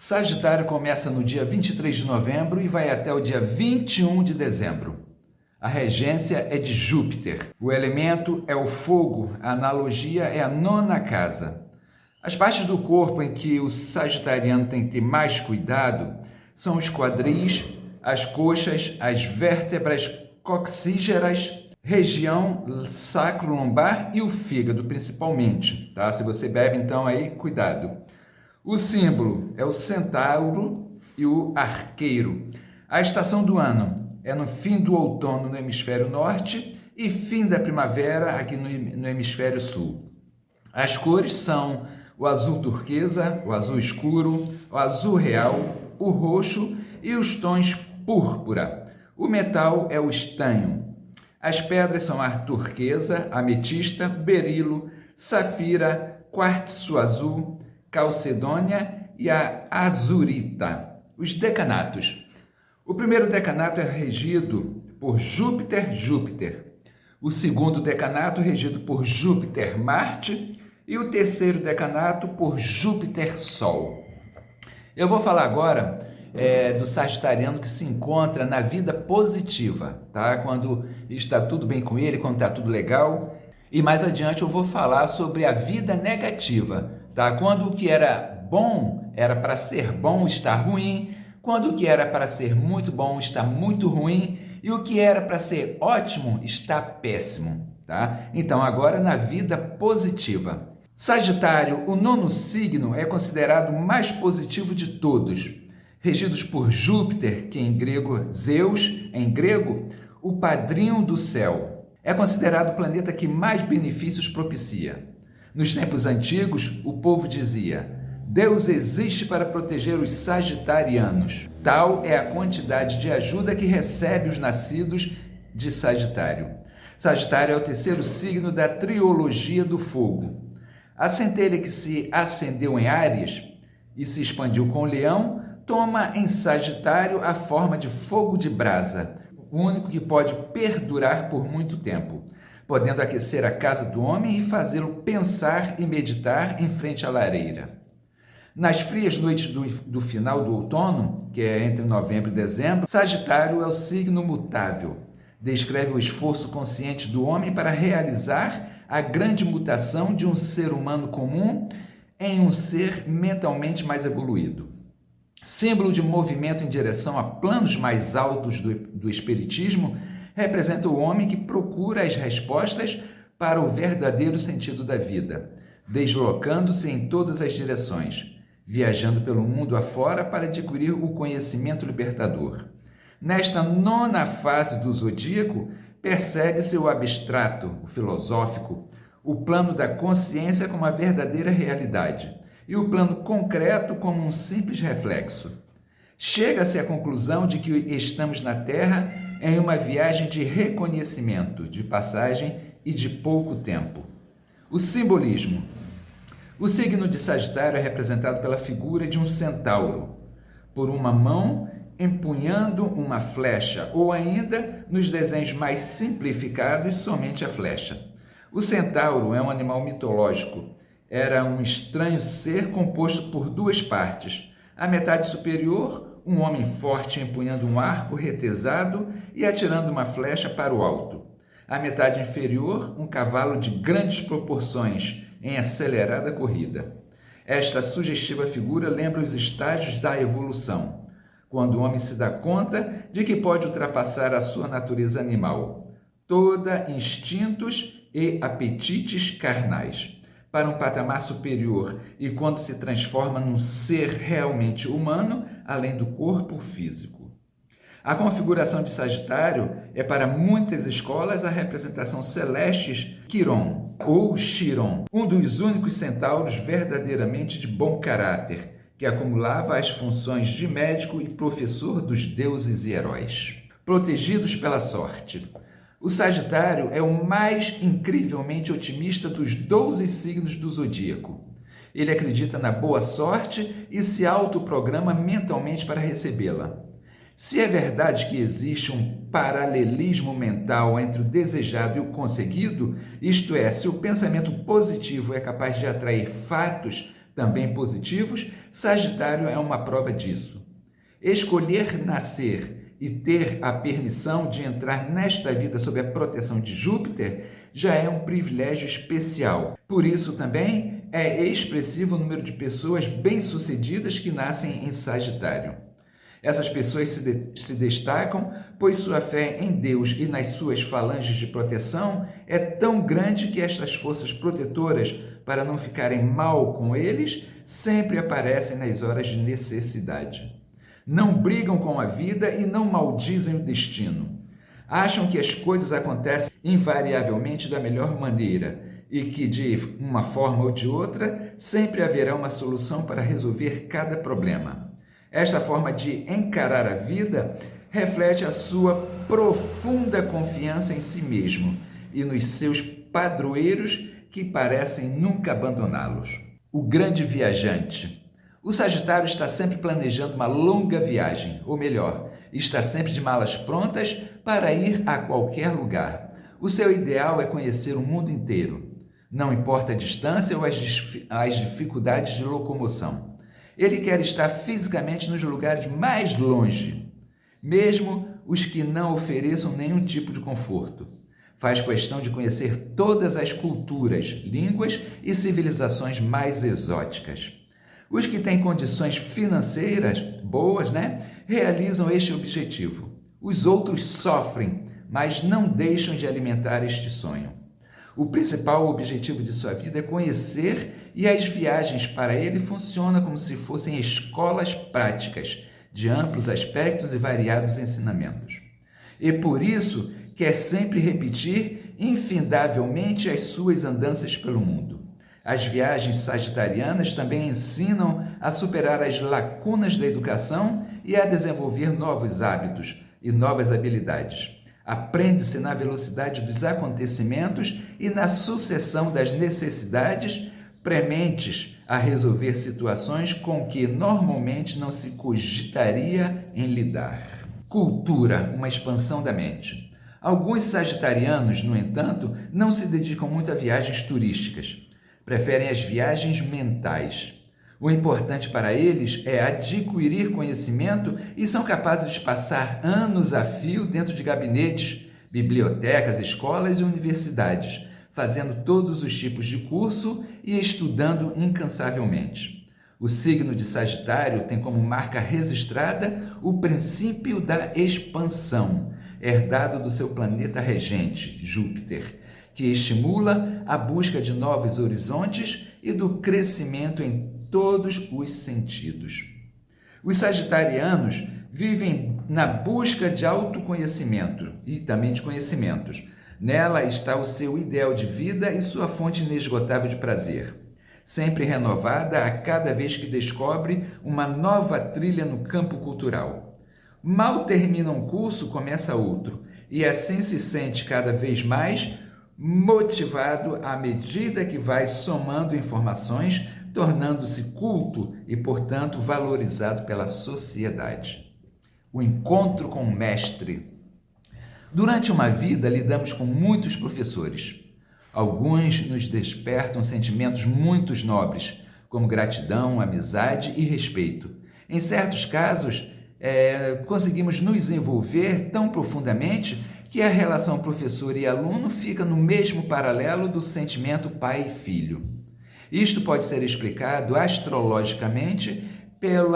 Sagitário começa no dia 23 de novembro e vai até o dia 21 de dezembro. A regência é de Júpiter. O elemento é o fogo, a analogia é a nona casa. As partes do corpo em que o sagitariano tem que ter mais cuidado são os quadris, as coxas, as vértebras coxígeras, região sacro-lombar e o fígado, principalmente. Tá? Se você bebe, então aí, cuidado. O símbolo é o centauro e o arqueiro. A estação do ano é no fim do outono no hemisfério norte e fim da primavera aqui no hemisfério sul. As cores são o azul turquesa, o azul escuro, o azul real, o roxo e os tons púrpura. O metal é o estanho. As pedras são a turquesa, ametista, berilo, safira, quartzo azul, calcedônia e a azurita. Os decanatos. O primeiro decanato é regido por Júpiter. O segundo decanato regido por Júpiter-Marte e o terceiro decanato por Júpiter-Sol. Eu vou falar agora do sagitariano que se encontra na vida positiva, tá? Quando está tudo bem com ele, quando está tudo legal. E mais adiante eu vou falar sobre a vida negativa, tá? Quando o que era bom era para ser bom está ruim, quando o que era para ser muito bom está muito ruim e o que era para ser ótimo está péssimo, tá? Então agora na vida positiva. Sagitário, o nono signo, é considerado o mais positivo de todos, regidos por Júpiter, que em grego Zeus, em grego, o padrinho do céu. É considerado o planeta que mais benefícios propicia. Nos tempos antigos, o povo dizia: Deus existe para proteger os sagitarianos. Tal é a quantidade de ajuda que recebe os nascidos de Sagitário. Sagitário é o terceiro signo da trilogia do fogo. A centelha que se acendeu em Áries e se expandiu com o Leão toma em Sagitário a forma de fogo de brasa, o único que pode perdurar por muito tempo, podendo aquecer a casa do homem e fazê-lo pensar e meditar em frente à lareira. Nas frias noites do final do outono, que é entre novembro e dezembro, Sagitário é o signo mutável. Descreve o esforço consciente do homem para realizar a grande mutação de um ser humano comum em um ser mentalmente mais evoluído. Símbolo de movimento em direção a planos mais altos do espiritismo, representa o homem que procura as respostas para o verdadeiro sentido da vida, deslocando-se em todas as direções, viajando pelo mundo afora para adquirir o conhecimento libertador. Nesta nona fase do zodíaco, percebe-se o abstrato, o filosófico, o plano da consciência como a verdadeira realidade e o plano concreto como um simples reflexo. Chega-se à conclusão de que estamos na Terra em uma viagem de reconhecimento, de passagem e de pouco tempo. O simbolismo. O signo de Sagitário é representado pela figura de um centauro, por uma mão empunhando uma flecha, ou ainda, nos desenhos mais simplificados, somente a flecha. O centauro é um animal mitológico. Era um estranho ser composto por duas partes. A metade superior, um homem forte empunhando um arco retesado e atirando uma flecha para o alto. A metade inferior, um cavalo de grandes proporções em acelerada corrida. Esta sugestiva figura lembra os estágios da evolução, quando o homem se dá conta de que pode ultrapassar a sua natureza animal, toda instintos e apetites carnais, para um patamar superior e quando se transforma num ser realmente humano, além do corpo físico. A configuração de Sagitário é para muitas escolas a representação celeste Quiron ou Chiron, um dos únicos centauros verdadeiramente de bom caráter, que acumulava as funções de médico e professor dos deuses e heróis. Protegidos pela sorte. O Sagitário é o mais incrivelmente otimista dos 12 signos do zodíaco. Ele acredita na boa sorte e se autoprograma mentalmente para recebê-la. Se é verdade que existe um paralelismo mental entre o desejado e o conseguido, isto é, se o pensamento positivo é capaz de atrair fatos também positivos, Sagitário é uma prova disso. Escolher nascer e ter a permissão de entrar nesta vida sob a proteção de Júpiter já é um privilégio especial. Por isso também é expressivo o número de pessoas bem-sucedidas que nascem em Sagitário. Essas pessoas se destacam, pois sua fé em Deus e nas suas falanges de proteção é tão grande que estas forças protetoras, para não ficarem mal com eles, sempre aparecem nas horas de necessidade. Não brigam com a vida e não maldizem o destino. Acham que as coisas acontecem invariavelmente da melhor maneira e que, de uma forma ou de outra, sempre haverá uma solução para resolver cada problema. Esta forma de encarar a vida reflete a sua profunda confiança em si mesmo e nos seus padroeiros que parecem nunca abandoná-los. O grande viajante. O Sagitário está sempre planejando uma longa viagem, ou melhor, está sempre de malas prontas para ir a qualquer lugar. O seu ideal é conhecer o mundo inteiro. Não importa a distância ou as dificuldades de locomoção. Ele quer estar fisicamente nos lugares mais longe, mesmo os que não ofereçam nenhum tipo de conforto. Faz questão de conhecer todas as culturas, línguas e civilizações mais exóticas. Os que têm condições financeiras boas, realizam este objetivo. Os outros sofrem, mas não deixam de alimentar este sonho. O principal objetivo de sua vida é conhecer, e as viagens para ele funcionam como se fossem escolas práticas, de amplos aspectos e variados ensinamentos. E por isso quer sempre repetir infindavelmente as suas andanças pelo mundo. As viagens sagitarianas também ensinam a superar as lacunas da educação e a desenvolver novos hábitos e novas habilidades. Aprende-se na velocidade dos acontecimentos e na sucessão das necessidades, prementes a resolver situações com que normalmente não se cogitaria em lidar. Cultura, uma expansão da mente. Alguns sagitarianos, no entanto, não se dedicam muito a viagens turísticas. Preferem as viagens mentais. O importante para eles é adquirir conhecimento e são capazes de passar anos a fio dentro de gabinetes, bibliotecas, escolas e universidades, fazendo todos os tipos de curso e estudando incansavelmente. O signo de Sagitário tem como marca registrada o princípio da expansão, herdado do seu planeta regente, Júpiter, que estimula a busca de novos horizontes e do crescimento em todos os sentidos. Os sagitarianos vivem na busca de autoconhecimento e também de conhecimentos. Nela está o seu ideal de vida e sua fonte inesgotável de prazer, sempre renovada a cada vez que descobre uma nova trilha no campo cultural. Mal termina um curso, começa outro, e assim se sente cada vez mais motivado à medida que vai somando informações, tornando-se culto e, portanto, valorizado pela sociedade. O encontro com o mestre. Durante uma vida, lidamos com muitos professores. Alguns nos despertam sentimentos muito nobres, como gratidão, amizade e respeito. Em certos casos, conseguimos nos envolver tão profundamente que a relação professor e aluno fica no mesmo paralelo do sentimento pai e filho. Isto pode ser explicado astrologicamente pelo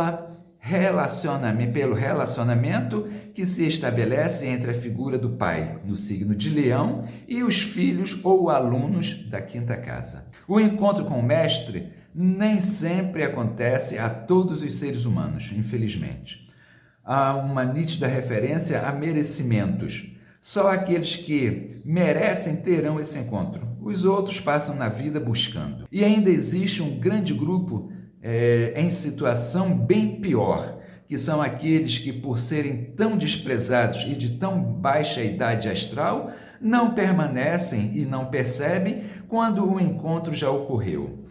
relacionamento que se estabelece entre a figura do pai, no signo de Leão, e os filhos ou alunos da quinta casa. O encontro com o mestre nem sempre acontece a todos os seres humanos, infelizmente. Há uma nítida referência a merecimentos. Só aqueles que merecem terão esse encontro. Os outros passam na vida buscando. E ainda existe um grande grupo em situação bem pior, que são aqueles que, por serem tão desprezados e de tão baixa idade astral, não permanecem e não percebem quando o encontro já ocorreu.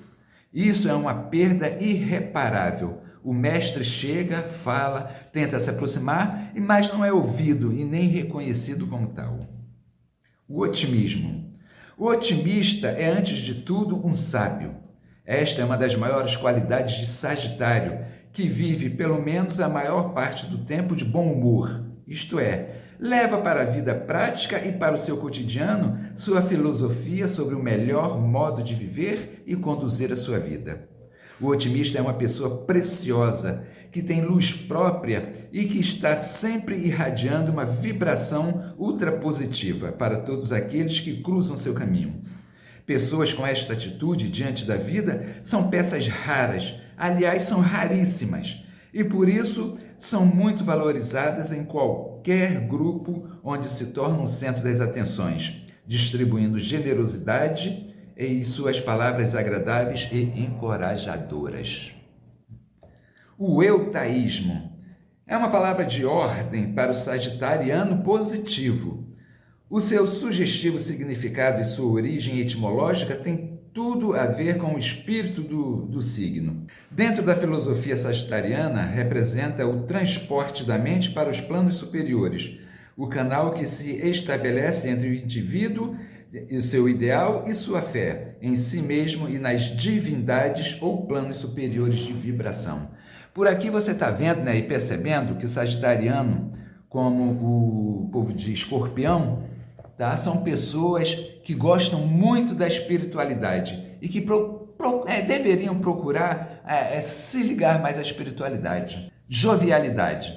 Isso é uma perda irreparável. O mestre chega, fala, tenta se aproximar, mas não é ouvido e nem reconhecido como tal. O otimismo. O otimista é, antes de tudo, um sábio. Esta é uma das maiores qualidades de Sagitário, que vive pelo menos a maior parte do tempo de bom humor, isto é, leva para a vida prática e para o seu cotidiano sua filosofia sobre o melhor modo de viver e conduzir a sua vida. O otimista é uma pessoa preciosa, que tem luz própria e que está sempre irradiando uma vibração ultrapositiva para todos aqueles que cruzam seu caminho. Pessoas com esta atitude diante da vida são peças raras, aliás, são raríssimas, e por isso são muito valorizadas em qualquer grupo onde se tornam o centro das atenções, distribuindo generosidade e suas palavras agradáveis e encorajadoras. O eutaísmo é uma palavra de ordem para o sagitariano positivo. O seu sugestivo significado e sua origem etimológica têm tudo a ver com o espírito do signo. Dentro da filosofia sagitariana, representa o transporte da mente para os planos superiores, o canal que se estabelece entre o indivíduo e o seu ideal e sua fé em si mesmo e nas divindades ou planos superiores de vibração. Por aqui você está vendo, né, e percebendo que o sagitariano, como o povo de Escorpião, tá, são pessoas que gostam muito da espiritualidade e que deveriam procurar se ligar mais à espiritualidade. Jovialidade.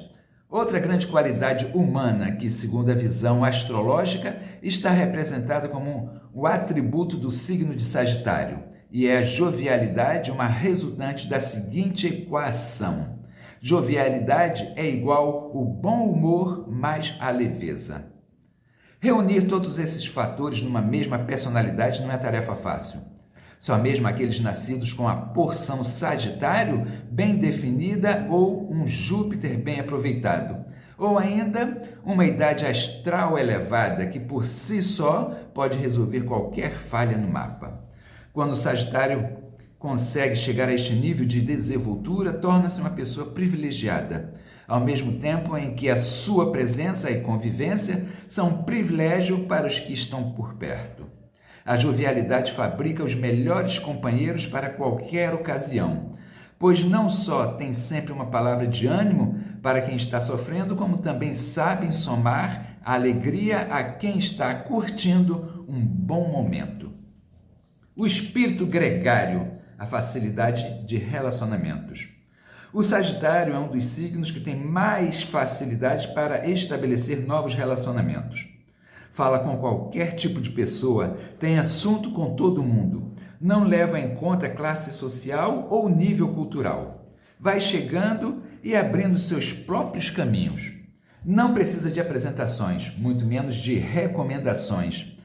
Outra grande qualidade humana que, segundo a visão astrológica, está representada como o atributo do signo de Sagitário, e é a jovialidade uma resultante da seguinte equação: jovialidade é igual o bom humor mais a leveza. Reunir todos esses fatores numa mesma personalidade não é tarefa fácil. Só mesmo aqueles nascidos com a porção Sagitário bem definida ou um Júpiter bem aproveitado, ou ainda uma idade astral elevada que por si só pode resolver qualquer falha no mapa. Quando o Sagitário consegue chegar a este nível de desenvoltura, torna-se uma pessoa privilegiada, ao mesmo tempo em que a sua presença e convivência são um privilégio para os que estão por perto. A jovialidade fabrica os melhores companheiros para qualquer ocasião, pois não só tem sempre uma palavra de ânimo para quem está sofrendo, como também sabem somar a alegria a quem está curtindo um bom momento. O espírito gregário, a facilidade de relacionamentos. O Sagitário é um dos signos que tem mais facilidade para estabelecer novos relacionamentos. Fala com qualquer tipo de pessoa, tem assunto com todo mundo, não leva em conta classe social ou nível cultural. Vai chegando e abrindo seus próprios caminhos. Não precisa de apresentações, muito menos de recomendações.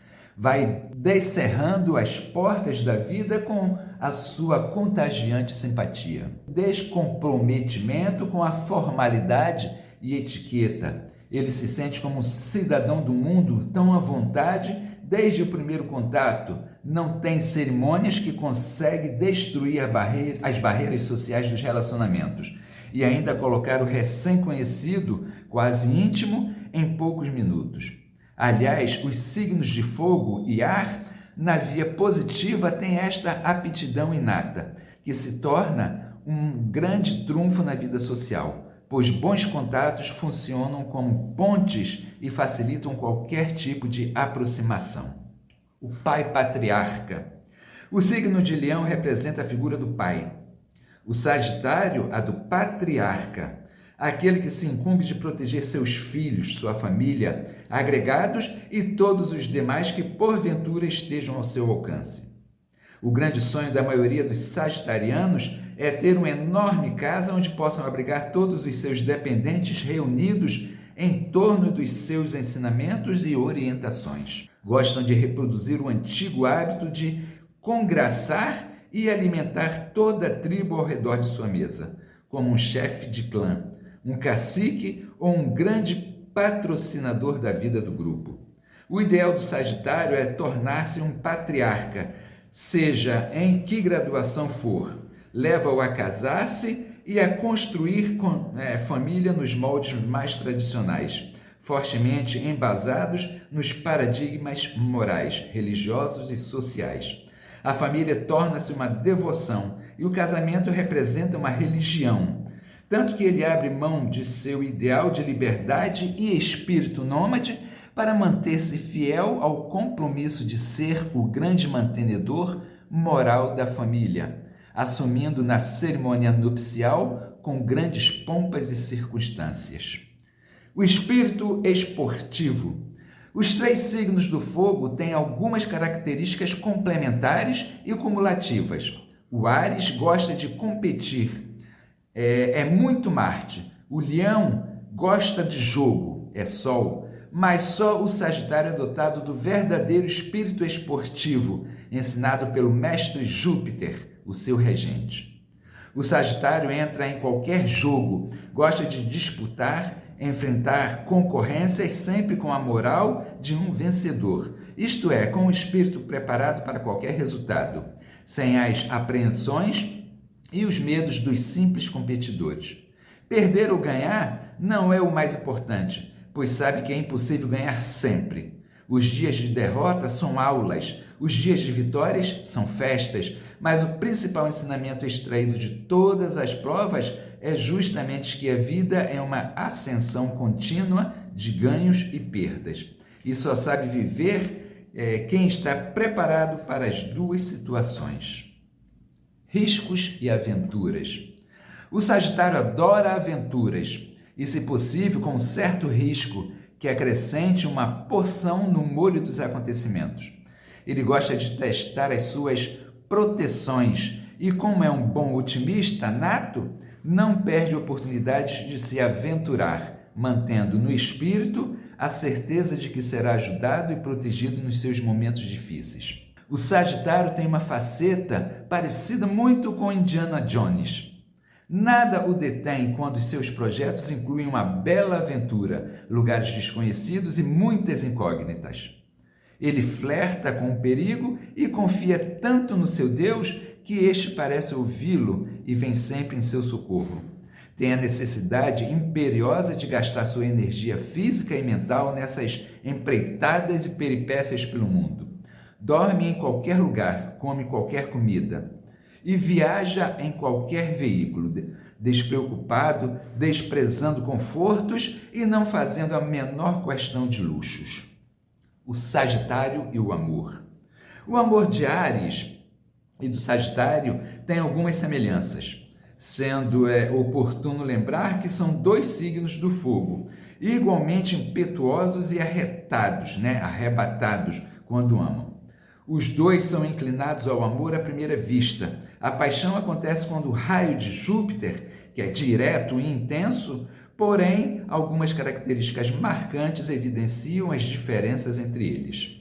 Vai descerrando as portas da vida com a sua contagiante simpatia. Descomprometimento com a formalidade e etiqueta. Ele se sente como um cidadão do mundo tão à vontade desde o primeiro contato. Não tem cerimônias que consegue destruir as barreiras sociais dos relacionamentos e ainda colocar o recém-conhecido, quase íntimo, em poucos minutos. Aliás, os signos de fogo e ar, na via positiva, têm esta aptidão inata, que se torna um grande trunfo na vida social, pois bons contatos funcionam como pontes e facilitam qualquer tipo de aproximação. O pai patriarca. O signo de Leão representa a figura do pai. O Sagitário, a do patriarca, aquele que se incumbe de proteger seus filhos, sua família, agregados e todos os demais que porventura estejam ao seu alcance. O grande sonho da maioria dos sagitarianos é ter uma enorme casa onde possam abrigar todos os seus dependentes reunidos em torno dos seus ensinamentos e orientações. Gostam de reproduzir o antigo hábito de congraçar e alimentar toda a tribo ao redor de sua mesa, como um chefe de clã, um cacique ou um grande patrocinador da vida do grupo. O ideal do Sagitário é tornar-se um patriarca, seja em que graduação for. Leva-o a casar-se e a construir família nos moldes mais tradicionais, fortemente embasados nos paradigmas morais, religiosos e sociais. A família torna-se uma devoção e o casamento representa uma religião. Tanto que ele abre mão de seu ideal de liberdade e espírito nômade para manter-se fiel ao compromisso de ser o grande mantenedor moral da família, assumindo na cerimônia nupcial com grandes pompas e circunstâncias. O espírito esportivo. Os 3 signos do fogo têm algumas características complementares e cumulativas. O Áries gosta de competir, é muito Marte. O Leão gosta de jogo, é Sol. Mas só o Sagitário é dotado do verdadeiro espírito esportivo, ensinado pelo mestre Júpiter, o seu regente. O Sagitário entra em qualquer jogo, gosta de disputar, enfrentar concorrências sempre com a moral de um vencedor, isto é, com o espírito preparado para qualquer resultado, sem as apreensões e os medos dos simples competidores. Perder ou ganhar não é o mais importante, pois sabe que é impossível ganhar sempre. Os dias de derrota são aulas, os dias de vitórias são festas, mas o principal ensinamento extraído de todas as provas é justamente que a vida é uma ascensão contínua de ganhos e perdas. E só sabe viver quem está preparado para as 2 situações. Riscos e aventuras. O Sagitário adora aventuras e, se possível, com um certo risco que acrescente uma porção no molho dos acontecimentos. Ele gosta de testar as suas proteções e, como é um bom otimista nato, não perde oportunidades de se aventurar, mantendo no espírito a certeza de que será ajudado e protegido nos seus momentos difíceis. O Sagitário tem uma faceta parecida muito com Indiana Jones. Nada o detém quando os seus projetos incluem uma bela aventura, lugares desconhecidos e muitas incógnitas. Ele flerta com o perigo e confia tanto no seu Deus que este parece ouvi-lo e vem sempre em seu socorro. Tem a necessidade imperiosa de gastar sua energia física e mental nessas empreitadas e peripécias pelo mundo. Dorme em qualquer lugar, come qualquer comida e viaja em qualquer veículo, despreocupado, desprezando confortos e não fazendo a menor questão de luxos. O Sagitário e o amor. O amor de Áries e do Sagitário tem algumas semelhanças, sendo oportuno lembrar que são 2 signos do fogo, igualmente impetuosos e arrebatados quando amam. Os 2 são inclinados ao amor à primeira vista. A paixão acontece quando o raio de Júpiter, que é direto e intenso, porém, algumas características marcantes evidenciam as diferenças entre eles.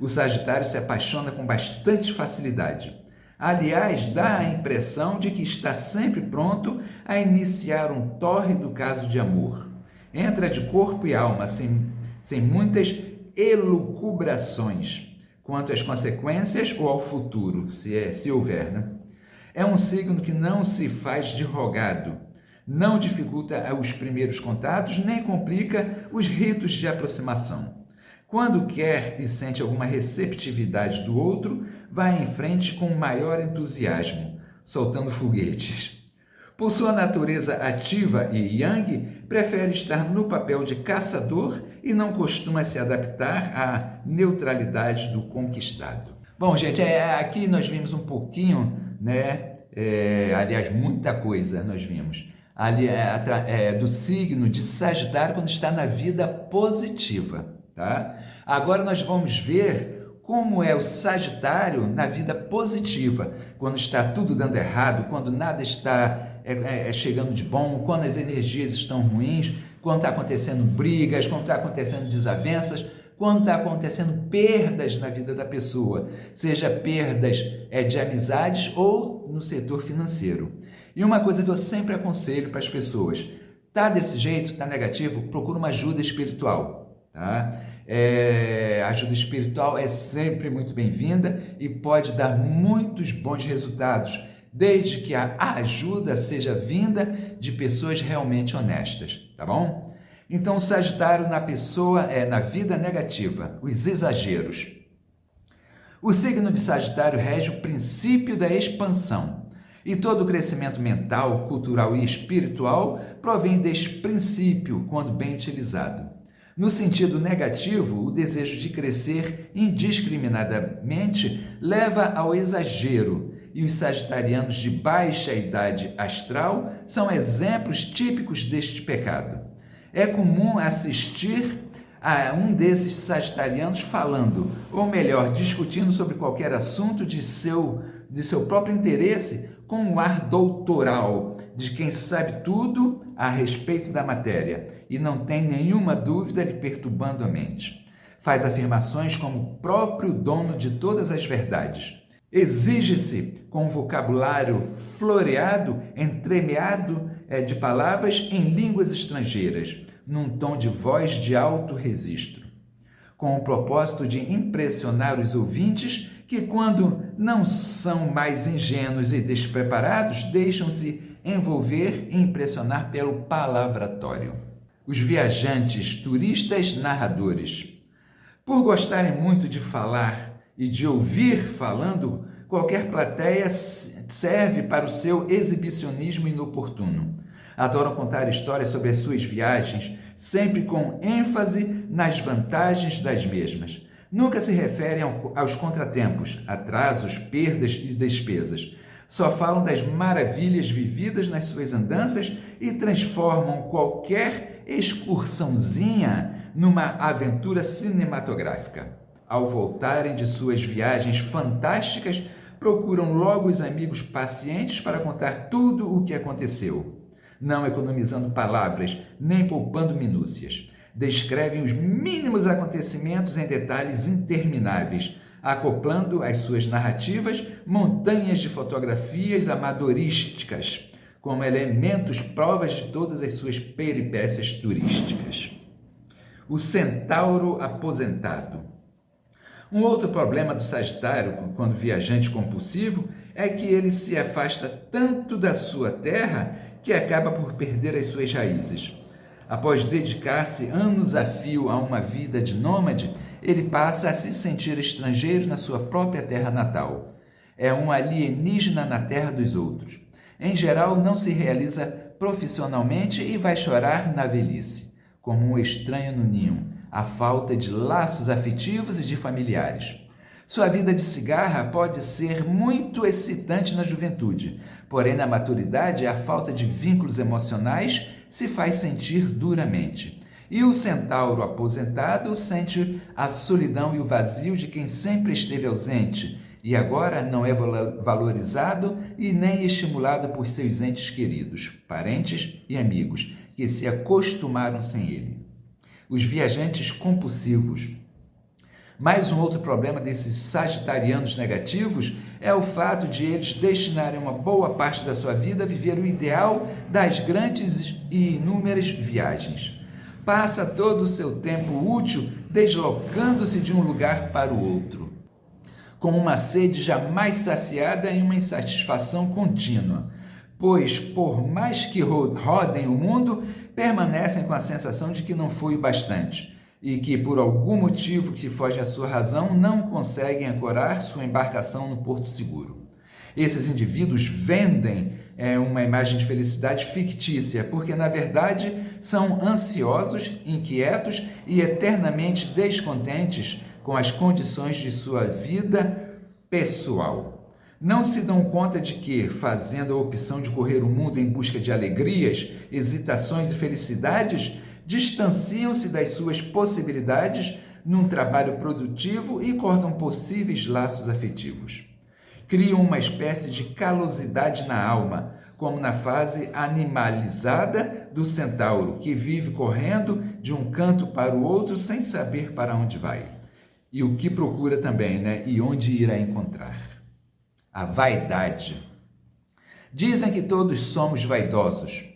O Sagitário se apaixona com bastante facilidade. Aliás, dá a impressão de que está sempre pronto a iniciar um tórrido caso de amor. Entra de corpo e alma, sem muitas elucubrações quanto às consequências ou ao futuro, se houver, né? É um signo que não se faz de rogado, não dificulta os primeiros contatos, nem complica os ritos de aproximação. Quando quer e sente alguma receptividade do outro, vai em frente com maior entusiasmo, soltando foguetes. Por sua natureza ativa e yang, prefere estar no papel de caçador e não costuma se adaptar à neutralidade do conquistado. Bom, gente, aqui nós vimos um pouquinho, aliás, muita coisa nós vimos, do signo de Sagitário quando está na vida positiva, tá? Agora nós vamos ver como é o Sagitário na vida positiva, quando está tudo dando errado, quando nada está chegando de bom, quando as energias estão ruins, quando está acontecendo brigas, quando está acontecendo desavenças, quando está acontecendo perdas na vida da pessoa, seja perdas de amizades ou no setor financeiro. E uma coisa que eu sempre aconselho para as pessoas, tá desse jeito, tá negativo, procura uma ajuda espiritual, tá? Ajuda espiritual é sempre muito bem-vinda e pode dar muitos bons resultados, desde que a ajuda seja vinda de pessoas realmente honestas, tá bom? Então, o Sagitário na vida negativa, os exageros. O signo de Sagitário rege o princípio da expansão, e todo o crescimento mental, cultural e espiritual provém deste princípio quando bem utilizado. No sentido negativo, o desejo de crescer indiscriminadamente leva ao exagero, e os sagitarianos de baixa idade astral são exemplos típicos deste pecado. É comum assistir a um desses sagitarianos falando, ou melhor, discutindo sobre qualquer assunto de seu próprio interesse, com um ar doutoral, de quem sabe tudo a respeito da matéria e não tem nenhuma dúvida lhe perturbando a mente. Faz afirmações como o próprio dono de todas as verdades. Exige-se com um vocabulário floreado, entremeado de palavras em línguas estrangeiras, num tom de voz de alto registro, com o propósito de impressionar os ouvintes que, quando não são mais ingênuos e despreparados, deixam-se envolver e impressionar pelo palavratório. Os viajantes, turistas, narradores. Por gostarem muito de falar e de ouvir falando, qualquer plateia serve para o seu exibicionismo inoportuno. Adoram contar histórias sobre as suas viagens, sempre com ênfase nas vantagens das mesmas. Nunca se referem aos contratempos, atrasos, perdas e despesas. Só falam das maravilhas vividas nas suas andanças e transformam qualquer excursãozinha numa aventura cinematográfica. Ao voltarem de suas viagens fantásticas, procuram logo os amigos pacientes para contar tudo o que aconteceu, não economizando palavras, nem poupando minúcias. Descrevem os mínimos acontecimentos em detalhes intermináveis, acoplando às suas narrativas montanhas de fotografias amadorísticas, como elementos provas de todas as suas peripécias turísticas. O centauro aposentado. Um outro problema do Sagitário, quando viajante compulsivo, é que ele se afasta tanto da sua terra que acaba por perder as suas raízes. Após dedicar-se anos a fio a uma vida de nômade, ele passa a se sentir estrangeiro na sua própria terra natal. É um alienígena na terra dos outros. Em geral, não se realiza profissionalmente e vai chorar na velhice, como um estranho no ninho, a falta de laços afetivos e de familiares. Sua vida de cigarra pode ser muito excitante na juventude, porém na maturidade a falta de vínculos emocionais se faz sentir duramente. E o centauro aposentado sente a solidão e o vazio de quem sempre esteve ausente e agora não é valorizado e nem estimulado por seus entes queridos, parentes e amigos, que se acostumaram sem ele. Os viajantes compulsivos. Mais um outro problema desses sagitarianos negativos é o fato de eles destinarem uma boa parte da sua vida a viver o ideal das grandes e inúmeras viagens. Passa todo o seu tempo útil deslocando-se de um lugar para o outro, com uma sede jamais saciada e uma insatisfação contínua, pois, por mais que rodem o mundo, permanecem com a sensação de que não foi o bastante e que, por algum motivo que foge à sua razão, não conseguem ancorar sua embarcação no porto seguro. Esses indivíduos vendem uma imagem de felicidade fictícia, porque, na verdade, são ansiosos, inquietos e eternamente descontentes com as condições de sua vida pessoal. Não se dão conta de que, fazendo a opção de correr o mundo em busca de alegrias, hesitações e felicidades, distanciam-se das suas possibilidades num trabalho produtivo e cortam possíveis laços afetivos. Criam uma espécie de calosidade na alma, como na fase animalizada do centauro, que vive correndo de um canto para o outro sem saber para onde vai. E o que procura também, e onde irá encontrar. A vaidade. Dizem que todos somos vaidosos.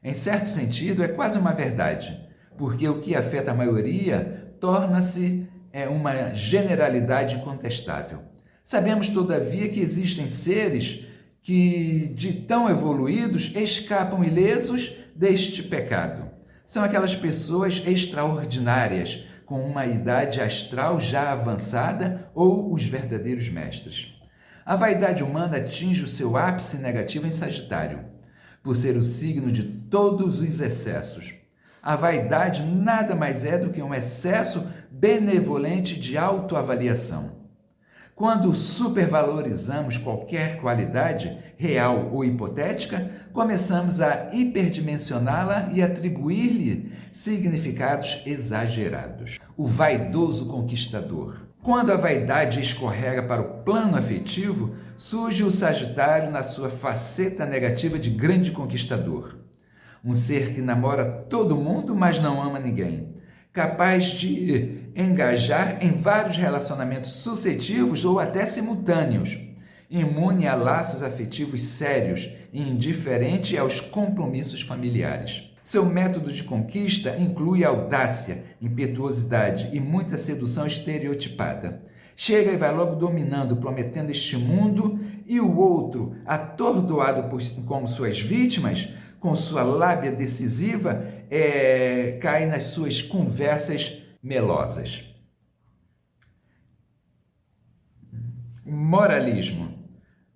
Em certo sentido, é quase uma verdade, porque o que afeta a maioria torna-se uma generalidade incontestável. Sabemos, todavia, que existem seres que, de tão evoluídos, escapam ilesos deste pecado. São aquelas pessoas extraordinárias, com uma idade astral já avançada ou os verdadeiros mestres. A vaidade humana atinge o seu ápice negativo em Sagitário, por ser o signo de todos os excessos. A vaidade nada mais é do que um excesso benevolente de autoavaliação. Quando supervalorizamos qualquer qualidade, real ou hipotética, começamos a hiperdimensioná-la e atribuir-lhe significados exagerados. O vaidoso conquistador. Quando a vaidade escorrega para o plano afetivo, surge o Sagitário na sua faceta negativa de grande conquistador. Um ser que namora todo mundo, mas não ama ninguém. Capaz de engajar em vários relacionamentos sucessivos ou até simultâneos. Imune a laços afetivos sérios e indiferente aos compromissos familiares. Seu método de conquista inclui audácia, impetuosidade e muita sedução estereotipada. Chega e vai logo dominando, prometendo este mundo, e o outro, atordoado como suas vítimas, com sua lábia decisiva, cai nas suas conversas melosas. Moralismo.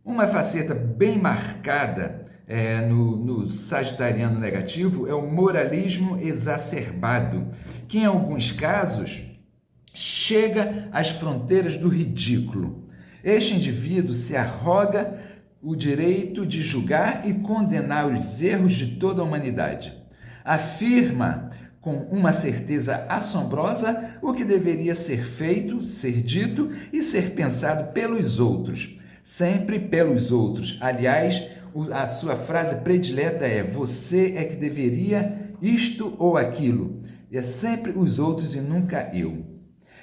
Uma faceta bem marcada no sagitariano negativo é o moralismo exacerbado, que em alguns casos chega às fronteiras do ridículo. Este indivíduo se arroga o direito de julgar e condenar os erros de toda a humanidade. Afirma com uma certeza assombrosa o que deveria ser feito, ser dito e ser pensado pelos outros, sempre pelos outros. Aliás, a sua frase predileta é: você é que deveria isto ou aquilo. E é sempre os outros e nunca eu.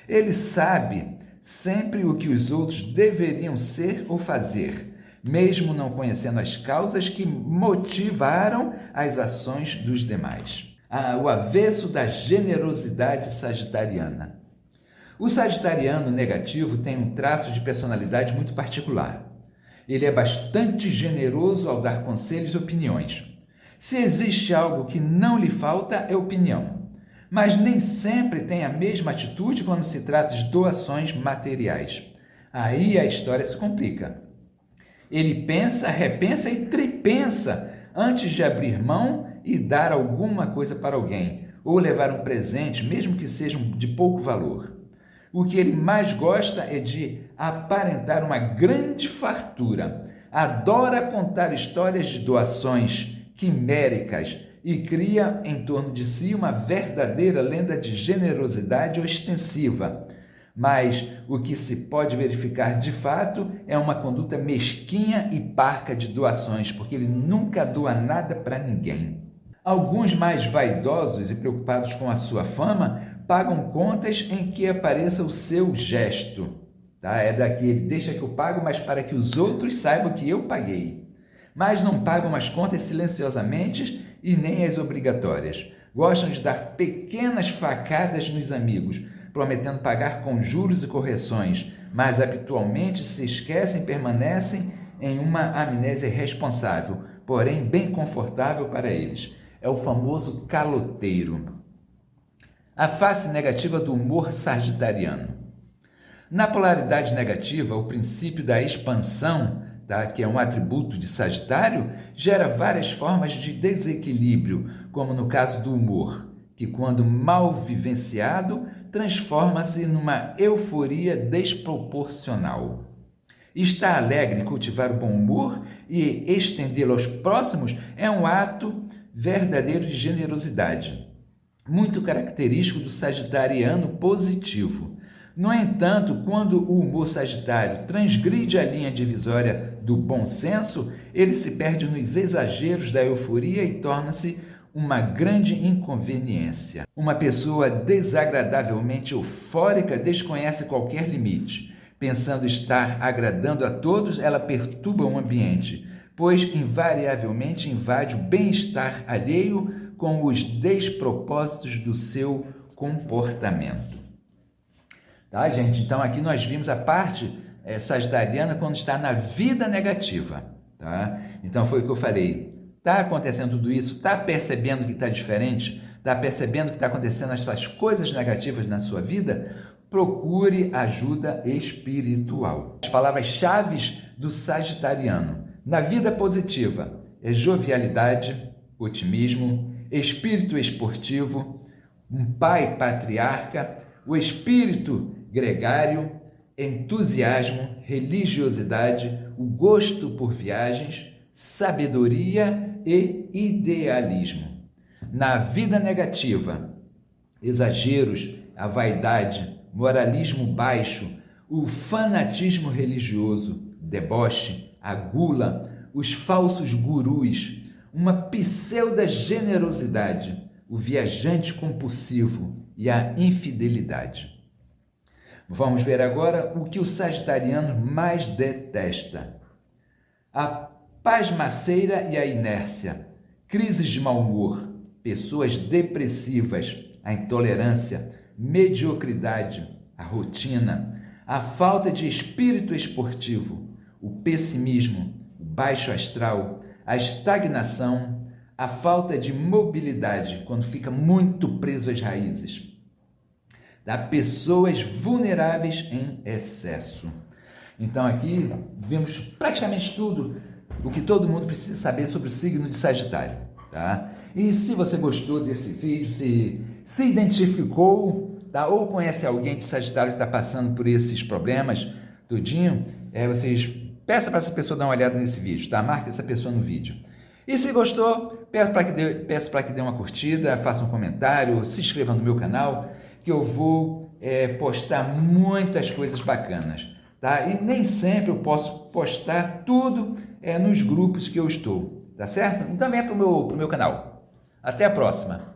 Ele sabe sempre o que os outros deveriam ser ou fazer, mesmo não conhecendo as causas que motivaram as ações dos demais. O avesso da generosidade sagitariana. O sagitariano negativo tem um traço de personalidade muito particular. Ele é bastante generoso ao dar conselhos e opiniões. Se existe algo que não lhe falta, é opinião. Mas nem sempre tem a mesma atitude quando se trata de doações materiais. Aí a história se complica. Ele pensa, repensa e tripensa antes de abrir mão e dar alguma coisa para alguém, ou levar um presente, mesmo que seja de pouco valor. O que ele mais gosta é de aparentar uma grande fartura. Adora contar histórias de doações quiméricas e cria em torno de si uma verdadeira lenda de generosidade ostensiva. Mas o que se pode verificar de fato é uma conduta mesquinha e parca de doações, porque ele nunca doa nada para ninguém. Alguns mais vaidosos e preocupados com a sua fama pagam contas em que apareça o seu gesto. Tá? É daquele, deixa que eu pago, mas para que os outros saibam que eu paguei. Mas não pagam as contas silenciosamente e nem as obrigatórias. Gostam de dar pequenas facadas nos amigos, prometendo pagar com juros e correções, mas habitualmente se esquecem e permanecem em uma amnésia responsável, porém bem confortável para eles. É o famoso caloteiro. A face negativa do humor sagitariano. Na polaridade negativa, o princípio da expansão, que é um atributo de Sagitário, gera várias formas de desequilíbrio, como no caso do humor, que quando mal vivenciado, transforma-se numa euforia desproporcional. Estar alegre, cultivar o bom humor e estendê-lo aos próximos é um ato verdadeiro de generosidade, muito característico do sagitariano positivo. No entanto, quando o humor sagitário transgride a linha divisória do bom senso, ele se perde nos exageros da euforia e torna-se uma grande inconveniência. Uma pessoa desagradavelmente eufórica desconhece qualquer limite. Pensando estar agradando a todos, ela perturba o ambiente, pois invariavelmente invade o bem-estar alheio com os despropósitos do seu comportamento. Tá, gente? Então aqui nós vimos a parte sagitariana quando está na vida negativa. Tá? Então foi o que eu falei. Está acontecendo tudo isso? Está percebendo que está diferente? está percebendo que está acontecendo essas coisas negativas na sua vida, procure ajuda espiritual. As palavras-chave do sagitariano na vida positiva é jovialidade, otimismo, espírito esportivo, um pai patriarca, o espírito gregário, entusiasmo, religiosidade, o gosto por viagens, sabedoria e idealismo. Na vida negativa, exageros, a vaidade, moralismo baixo, o fanatismo religioso, deboche, a gula, os falsos gurus, uma pseudo-generosidade, o viajante compulsivo e a infidelidade. Vamos ver agora o que o sagitariano mais detesta. A pasmaceira e a inércia, crises de mau humor, pessoas depressivas, a intolerância, mediocridade, a rotina, a falta de espírito esportivo, o pessimismo, o baixo astral, a estagnação, a falta de mobilidade, quando fica muito preso às raízes. Tá? Pessoas vulneráveis em excesso. Então aqui vimos praticamente tudo o que todo mundo precisa saber sobre o signo de Sagitário. Tá? E se você gostou desse vídeo, se identificou, tá? Ou conhece alguém de Sagitário que está passando por esses problemas, tudinho, vocês peçam para essa pessoa dar uma olhada nesse vídeo, tá? Marque essa pessoa no vídeo. E se gostou, peço para que dê uma curtida, faça um comentário, se inscreva no meu canal, que eu vou postar muitas coisas bacanas, tá? E nem sempre eu posso postar tudo nos grupos que eu estou, tá certo? Então venha para o meu canal. Até a próxima!